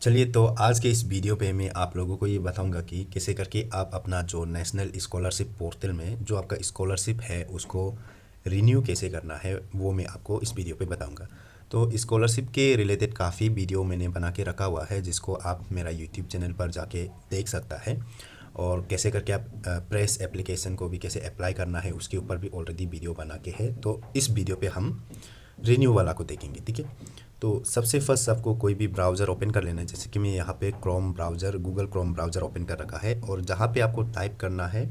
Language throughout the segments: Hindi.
चलिए, तो आज के इस वीडियो पे मैं आप लोगों को ये बताऊंगा कि कैसे करके आप अपना जो नेशनल स्कॉलरशिप पोर्टल में जो आपका स्कॉलरशिप है उसको रिन्यू कैसे करना है, वो मैं आपको इस वीडियो पे बताऊंगा। तो स्कॉलरशिप के रिलेटेड काफ़ी वीडियो मैंने बना के रखा हुआ है, जिसको आप मेरा यूट्यूब चैनल पर जाके देख सकता है। और कैसे करके आप प्रेस एप्लीकेशन को भी कैसे अप्लाई करना है उसके ऊपर भी ऑलरेडी वीडियो बना के है। तो इस वीडियो पे हम रिन्यू वाला को देखेंगे, ठीक है। तो सबसे फर्स्ट आपको कोई भी ब्राउज़र ओपन कर लेना है। जैसे कि मैं यहाँ पे Chrome browser, Google Chrome browser open कर रखा है, और जहाँ पे आपको टाइप करना है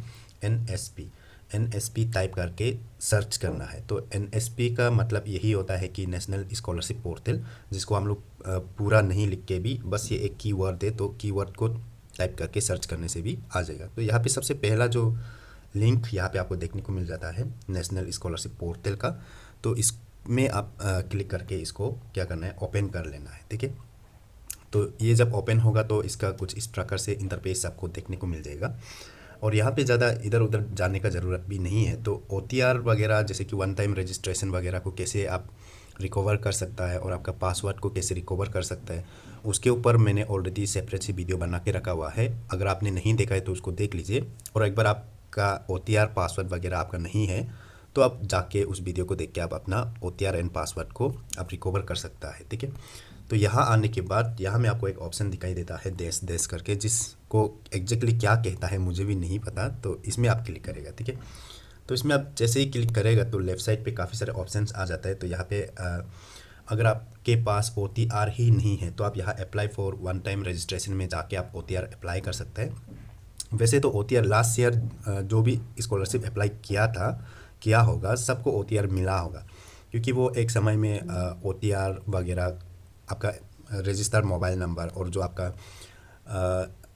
एन एस पी टाइप करके सर्च करना है। तो एन का मतलब यही होता है कि नेशनल स्कॉलरशिप पोर्टल, जिसको हम लोग पूरा नहीं लिख के भी बस ये एक कीवर्ड है, तो कीवर्ड को टाइप करके सर्च करने से भी आ जाएगा। तो यहाँ पे सबसे पहला जो लिंक यहाँ पे आपको देखने को मिल जाता है नेशनल स्कॉलरशिप पोर्टल का। तो इसमें आप क्लिक करके इसको क्या करना है, ओपन कर लेना है, ठीक है। तो ये जब ओपन होगा तो इसका कुछ इस प्रकार से इंटरफेस आपको देखने को मिल जाएगा। और यहाँ पे ज़्यादा इधर उधर जाने का ज़रूरत भी नहीं है। तो OTR वगैरह, जैसे कि वन टाइम रजिस्ट्रेशन वगैरह को कैसे आप रिकवर कर सकता है और आपका पासवर्ड को कैसे रिकवर कर सकता है, उसके ऊपर मैंने ऑलरेडी सेपरेट सी वीडियो बना के रखा हुआ है। अगर आपने नहीं देखा है तो उसको देख लीजिए। और एक बार आपका OTR पासवर्ड वगैरह आपका नहीं है तो आप जाके उस वीडियो को देख के आप अपना OTR एंड पासवर्ड को आप रिकवर कर सकता है, ठीक है। तो यहाँ आने के बाद यहाँ में आपको एक ऑप्शन दिखाई देता है देश देश करके, जिसको एग्जैक्टली क्या कहता है मुझे भी नहीं पता। तो इसमें आप क्लिक करेगा, ठीक है। तो इसमें आप जैसे ही क्लिक करेगा तो लेफ़्ट साइड पे काफ़ी सारे ऑप्शंस आ जाता है। तो यहाँ पे अगर आपके पास OTR ही नहीं है तो आप यहाँ apply for one time registration में जाके आप OTR अप्लाई कर सकते हैं। वैसे तो OTR लास्ट ईयर जो भी स्कॉलरशिप अप्लाई किया होगा सबको OTR मिला होगा, क्योंकि वो एक समय में OTR वगैरह आपका रजिस्टर्ड मोबाइल नंबर और जो आपका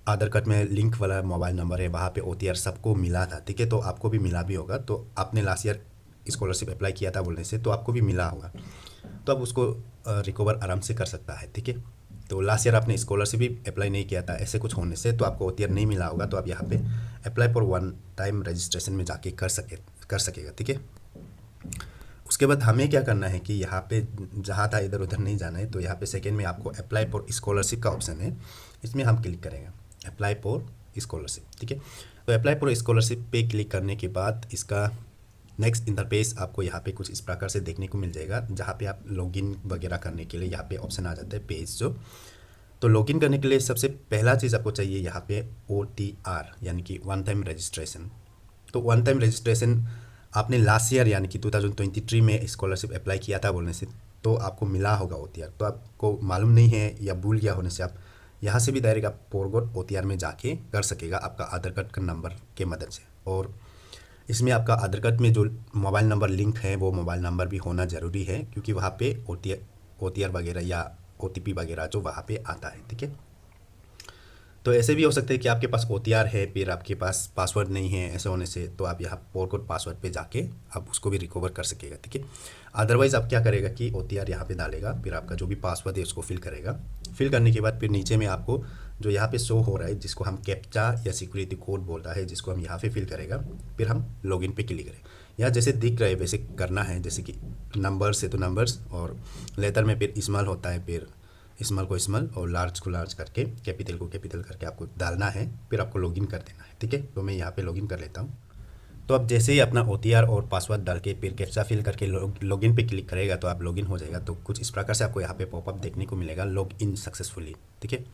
आधार कार्ड में लिंक वाला मोबाइल नंबर है वहाँ पे OTR सबको मिला था, ठीक है। तो आपको भी मिला भी होगा। तो आपने लास्ट ईयर स्कॉलरशिप अप्लाई किया था बोलने से तो आपको भी मिला होगा, तो आप उसको रिकवर आराम से कर सकता है, ठीक है। तो लास्ट ईयर आपने स्कॉलरशिप भी अप्लाई नहीं किया था ऐसे कुछ होने से तो आपको OTR नहीं मिला होगा, तो आप यहाँ पे apply for one time registration में जाके कर सकेगा, ठीक है। उसके बाद हमें क्या करना है कि यहाँ पे जहाँ था इधर उधर नहीं जाना है। तो यहाँ पे सेकेंड में आपको अप्लाई फॉर स्कॉलरशिप का ऑप्शन है, इसमें हम क्लिक करेंगे अप्लाई फॉर स्कॉलरशिप, ठीक है। तो अप्लाई फॉर स्कॉलरशिप पे क्लिक करने के बाद इसका नेक्स्ट इंटरफेस आपको यहाँ पे कुछ इस प्रकार से देखने को मिल जाएगा, जहाँ पे आप लॉगिन वगैरह करने के लिए यहाँ पे ऑप्शन आ जाता है पेज जो। तो लॉगिन करने के लिए सबसे पहला चीज़ आपको चाहिए यहाँ पे OTR यानी कि वन टाइम रजिस्ट्रेशन। तो वन टाइम रजिस्ट्रेशन आपने लास्ट ईयर यानी कि 2023 में स्कॉलरशिप अप्लाई किया था बोलने से तो आपको मिला होगा OTR। तो आपको मालूम नहीं है या भूल गया होने से आप यहाँ से भी डायरेक्ट आप फॉरगॉट OTR में जाके कर सकेगा आपका आधार कार्ड का नंबर के मदद से। और इसमें आपका आधार कार्ड में जो मोबाइल नंबर लिंक है वो मोबाइल नंबर भी होना ज़रूरी है, क्योंकि वहाँ पे OTR वगैरह या OTP वगैरह जो वहाँ पे आता है, ठीक है। तो ऐसे भी हो सकता है कि आपके पास OTR है फिर आपके पास पासवर्ड नहीं है, ऐसे होने से तो आप यहाँ फॉरगॉट पासवर्ड पे जाके आप उसको भी रिकवर कर सकेगा, ठीक है। अदरवाइज़ आप क्या करेगा कि OTR यहाँ पे डालेगा, फिर आपका जो भी पासवर्ड है उसको फिल करेगा। फिल करने के बाद फिर नीचे में आपको जो यहाँ पे शो हो रहा है जिसको हम कैप्चा या सिक्योरिटी कोड बोलता है, जिसको हम यहाँ पे फिल करेगा, फिर हम लॉगिन पे क्लिक करें। यहाँ जैसे दिख रहा है वैसे करना है, जैसे कि नंबर्स है तो नंबर्स, और लेटर में फिर स्मॉल होता है, फिर स्मॉल को स्मॉल और लार्ज को लार्ज करके कैपिटल को कैपिटल करके आपको डालना है, फिर आपको लॉगिन कर देना है, ठीक है। तो मैं यहाँ पे लॉगिन कर लेता हूँ। तो आप जैसे ही अपना OTR और पासवर्ड डाल के फिर कैप्चा फिल करके लॉगिन पे क्लिक करेगा तो आप लॉगिन हो जाएगा। तो कुछ इस प्रकार से आपको यहाँ पे पॉपअप देखने को मिलेगा, लॉग इन सक्सेसफुली, ठीक है।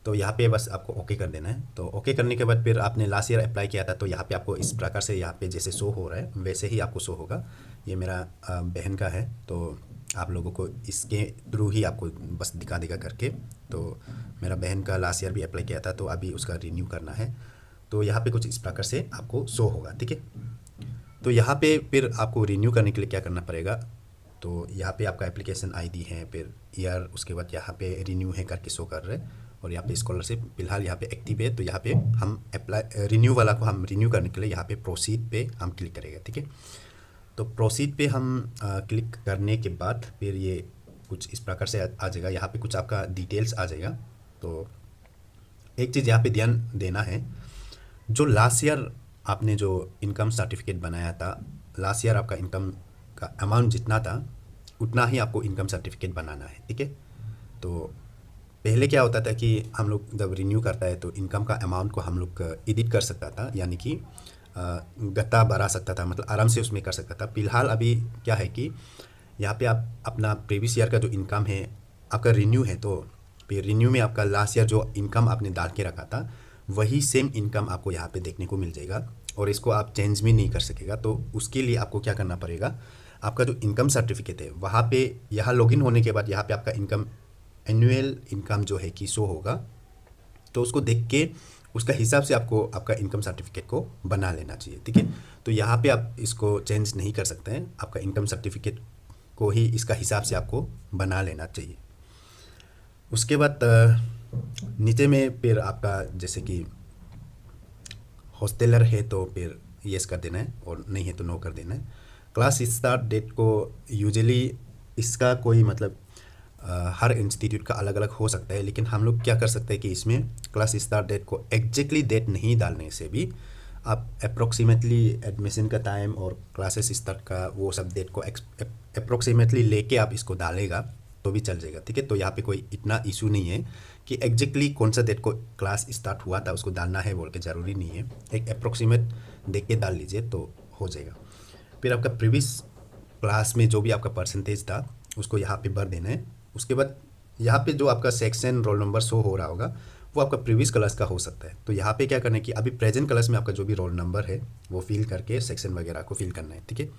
तो यहाँ पे बस आपको ओके कर देना है। तो ओके करने के बाद फिर आपने लास्ट ईयर अप्लाई किया था तो यहाँ पे आपको इस प्रकार से यहाँ पे जैसे शो हो रहा है वैसे ही आपको शो होगा। ये मेरा बहन का है, तो आप लोगों को इसके थ्रू ही आपको बस दिखा देगा करके। तो मेरा बहन का लास्ट ईयर भी अप्लाई किया था तो अभी उसका रिन्यू करना है। तो यहाँ पे कुछ इस प्रकार से आपको शो होगा, ठीक है। तो यहाँ पे फिर आपको रिन्यू करने के लिए क्या करना पड़ेगा, तो यहाँ पे आपका एप्लीकेशन ID है, फिर ईयर, उसके बाद यहाँ पे रिन्यू है करके शो कर रहे हैं, और यहाँ पे स्कॉलरशिप फिलहाल यहाँ पे एक्टिव है। तो यहाँ पे हम अप्लाई रिन्यू वाला को हम रिन्यू करने के लिए यहाँ पे प्रोसीड पे हम क्लिक करेंगे, ठीक है। तो प्रोसीड पे हम क्लिक करने के बाद फिर ये कुछ इस प्रकार से आ जाएगा, यहाँ पे कुछ आपका डिटेल्स आ जाएगा। तो एक चीज़ यहाँ पे ध्यान देना है, जो लास्ट ईयर आपने जो इनकम सर्टिफिकेट बनाया था, लास्ट ईयर आपका इनकम का अमाउंट जितना था उतना ही आपको इनकम सर्टिफिकेट बनाना है, ठीक है। तो पहले क्या होता था कि हम लोग जब रिन्यू करता है तो इनकम का अमाउंट को हम लोग एडिट कर सकता था, यानी कि गत्ता बढ़ा सकता था, मतलब आराम से उसमें कर सकता था। फिलहाल अभी क्या है कि यहाँ पे आप अपना प्रीवियस ईयर का जो इनकम है, आपका रिन्यू है, तो फिर रिन्यू में आपका लास्ट ईयर जो इनकम आपने डाल के रखा था वही सेम इनकम आपको यहाँ पे देखने को मिल जाएगा, और इसको आप चेंज भी नहीं कर सकेगा। तो उसके लिए आपको क्या करना पड़ेगा, आपका जो इनकम सर्टिफिकेट है वहाँ पे, यहाँ लॉगिन होने के बाद यहाँ पे आपका इनकम, एनुअल इनकम जो है कि शो होगा, तो उसको देख के उसका हिसाब से आपको आपका इनकम सर्टिफिकेट को बना लेना चाहिए, ठीक है। तो यहाँ पे आप इसको चेंज नहीं कर सकते हैं, आपका इनकम सर्टिफिकेट को ही इसका हिसाब से आपको बना लेना चाहिए। उसके बाद नीचे में फिर आपका जैसे कि हॉस्टलर है तो फिर येस कर देना है, और नहीं है तो नो कर देना है। क्लास स्टार्ट डेट को यूजुअली इसका कोई मतलब हर इंस्टीट्यूट का अलग अलग हो सकता है, लेकिन हम लोग क्या कर सकते हैं कि इसमें क्लास स्टार्ट डेट को एग्जैक्टली डेट नहीं डालने से भी आप अप्रोक्सीमेटली एडमिशन का टाइम और क्लासेस स्टार्ट का वो सब डेट को अप्रोक्सीमेटली लेके आप इसको डालेगा तो भी चल जाएगा, ठीक है। तो यहाँ पे कोई इतना इशू नहीं है कि एग्जैक्टली कौन सा डेट को क्लास स्टार्ट हुआ था उसको डालना है बोल के, ज़रूरी नहीं है। एक अप्रोक्सीमेट देख के डाल लीजिए तो हो जाएगा। फिर आपका प्रीवियस क्लास में जो भी आपका परसेंटेज था उसको यहाँ पे भर देना है। उसके बाद यहाँ पे जो आपका सेक्शन रोल नंबर शो हो रहा होगा वो आपका प्रीवियस क्लास का हो सकता है। तो यहाँ पे क्या करना है कि अभी प्रेजेंट क्लास में आपका जो भी रोल नंबर है वो फिल करके सेक्शन वगैरह को फिल करना है, ठीक है।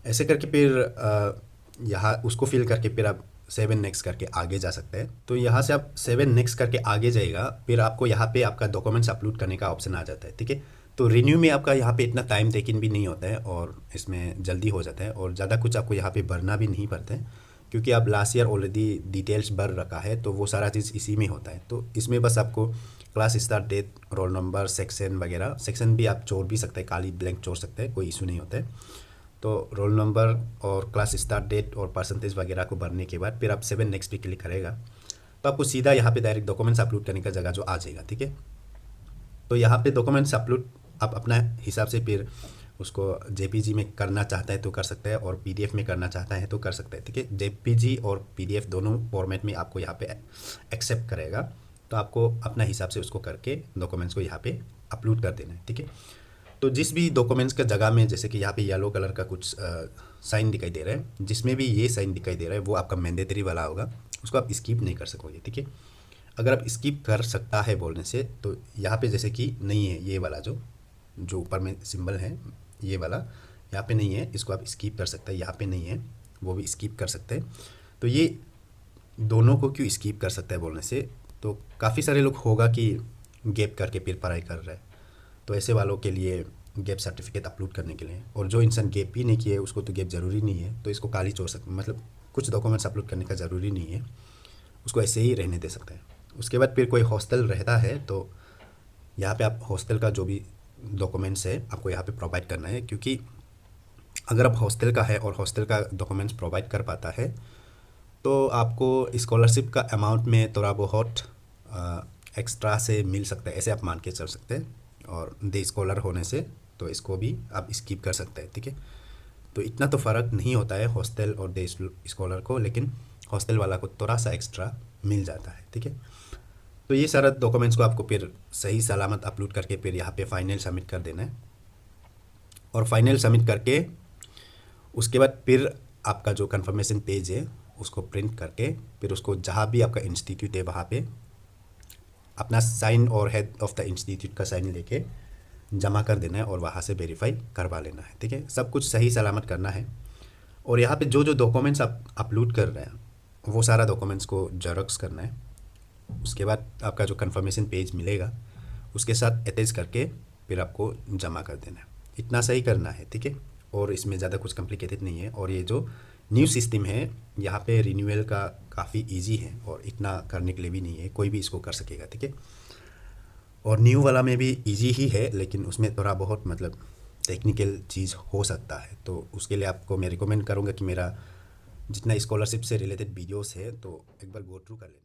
ऐसे करके फिर यहाँ उसको फिल करके फिर आप 7 नेक्स्ट करके आगे जा सकते हैं। तो यहाँ से आप 7 नेक्स्ट करके आगे जाएगा, फिर आपको यहाँ पे आपका डॉक्यूमेंट्स अपलोड करने का ऑप्शन आ जाता है, ठीक है। तो रिन्यू में आपका यहाँ पे इतना टाइम टेकिन भी नहीं होता है और इसमें जल्दी हो जाता है, और ज़्यादा कुछ आपको यहाँ पे भरना भी नहीं पड़ता है, क्योंकि आप लास्ट ईयर ऑलरेडी डिटेल्स भर रखा है तो वो सारा चीज़ इसी में होता है। तो इसमें बस आपको class start date, roll number, section वगैरह, सेक्शन भी आप छोड़ भी सकते हैं, खाली ब्लैंक छोड़ सकते हैं, कोई इशू नहीं होता है। तो रोल नंबर और क्लास स्टार्ट डेट और परसेंटेज वगैरह को भरने के बाद फिर आप 7 नेक्स्ट पे क्लिक करेगा तो आपको सीधा यहाँ पे डायरेक्ट डॉक्यूमेंट्स अपलोड करने का जगह जो आ जाएगा, ठीक है। तो यहाँ पे डॉक्यूमेंट्स अपलोड आप अपना हिसाब से फिर उसको जेपीजी में करना चाहता है तो कर सकता है, और पीडीएफ में करना चाहता है तो कर सकता है, ठीक है। जेपीजी और पीडीएफ दोनों फॉर्मेट में आपको यहाँ पे एक्सेप्ट करेगा, तो आपको अपना हिसाब से उसको करके डॉक्यूमेंट्स को यहाँ पे अपलोड कर देना है, ठीक है। तो जिस भी डॉक्यूमेंट्स का जगह में, जैसे कि यहाँ पे येलो कलर का कुछ साइन दिखाई दे रहा है, जिसमें भी ये साइन दिखाई दे रहा है वो आपका मैंडेटरी वाला होगा, उसको आप स्किप नहीं कर सकोगे, ठीक है। अगर आप स्किप कर सकता है बोलने से तो यहाँ पे जैसे कि नहीं है, ये वाला जो ऊपर में सिंबल है ये वाला यहाँ पे नहीं है, इसको आप स्किप कर सकते हैं। यहाँ पे नहीं है वो भी स्किप कर सकते हैं। तो ये दोनों को क्यों स्किप कर सकता है बोलने से, तो काफ़ी सारे लोग होगा कि गैप करके फिर पढ़ाई कर रहे हैं, तो ऐसे वालों के लिए गैप सर्टिफिकेट अपलोड करने के लिए, और जो इंसान गैप ही नहीं किए उसको तो गैप ज़रूरी नहीं है, तो इसको खाली छोड़ सकते, मतलब कुछ डॉक्यूमेंट्स अपलोड करने का ज़रूरी नहीं है, उसको ऐसे ही रहने दे सकते हैं। उसके बाद फिर कोई हॉस्टल रहता है तो यहाँ पे आप हॉस्टल का जो भी डॉक्यूमेंट्स है आपको यहाँ पे प्रोवाइड करना है, क्योंकि अगर आप हॉस्टल का है और हॉस्टल का डॉक्यूमेंट्स प्रोवाइड कर पाता है तो आपको स्कॉलरशिप का अमाउंट में थोड़ा बहुत एक्स्ट्रा से मिल सकता है, ऐसे आप मान के चल सकते हैं। और डे स्कॉलर होने से तो इसको भी आप स्किप कर सकते हैं, ठीक है। तो इतना तो फ़र्क नहीं होता है हॉस्टल और डे स्कॉलर को, लेकिन हॉस्टल वाला को थोड़ा सा एक्स्ट्रा मिल जाता है, ठीक है। तो ये सारा डॉक्यूमेंट्स को आपको फिर सही सलामत अपलोड करके फिर यहाँ पे फाइनल सबमिट कर देना है, और फाइनल सबमिट करके उसके बाद फिर आपका जो कंफर्मेशन पेज है उसको प्रिंट करके फिर उसको जहाँ भी आपका इंस्टीट्यूट है वहाँ पे अपना साइन और हेड ऑफ द इंस्टीट्यूट का साइन लेके जमा कर देना है और वहाँ से वेरीफाई करवा लेना है, ठीक है। सब कुछ सही सलामत करना है, और यहाँ पे जो जो डॉक्यूमेंट्स आप अपलोड कर रहे हैं वो सारा डॉक्यूमेंट्स को जेरॉक्स करना है। उसके बाद आपका जो कंफर्मेशन पेज मिलेगा उसके साथ अटैच करके फिर आपको जमा कर देना है, इतना सही करना है, ठीक है। और इसमें ज़्यादा कुछ कॉम्प्लिकेटेड नहीं है, और ये जो न्यू सिस्टम है यहाँ पे रिन्यूअल का काफ़ी इजी है और इतना करने के लिए भी नहीं है, कोई भी इसको कर सकेगा, ठीक है। और न्यू वाला में भी इजी ही है, लेकिन उसमें थोड़ा बहुत मतलब टेक्निकल चीज़ हो सकता है, तो उसके लिए आपको मैं रिकमेंड करूँगा कि मेरा जितना स्कॉलरशिप से रिलेटेड वीडियोस है तो एक बार गो थ्रू कर लेना।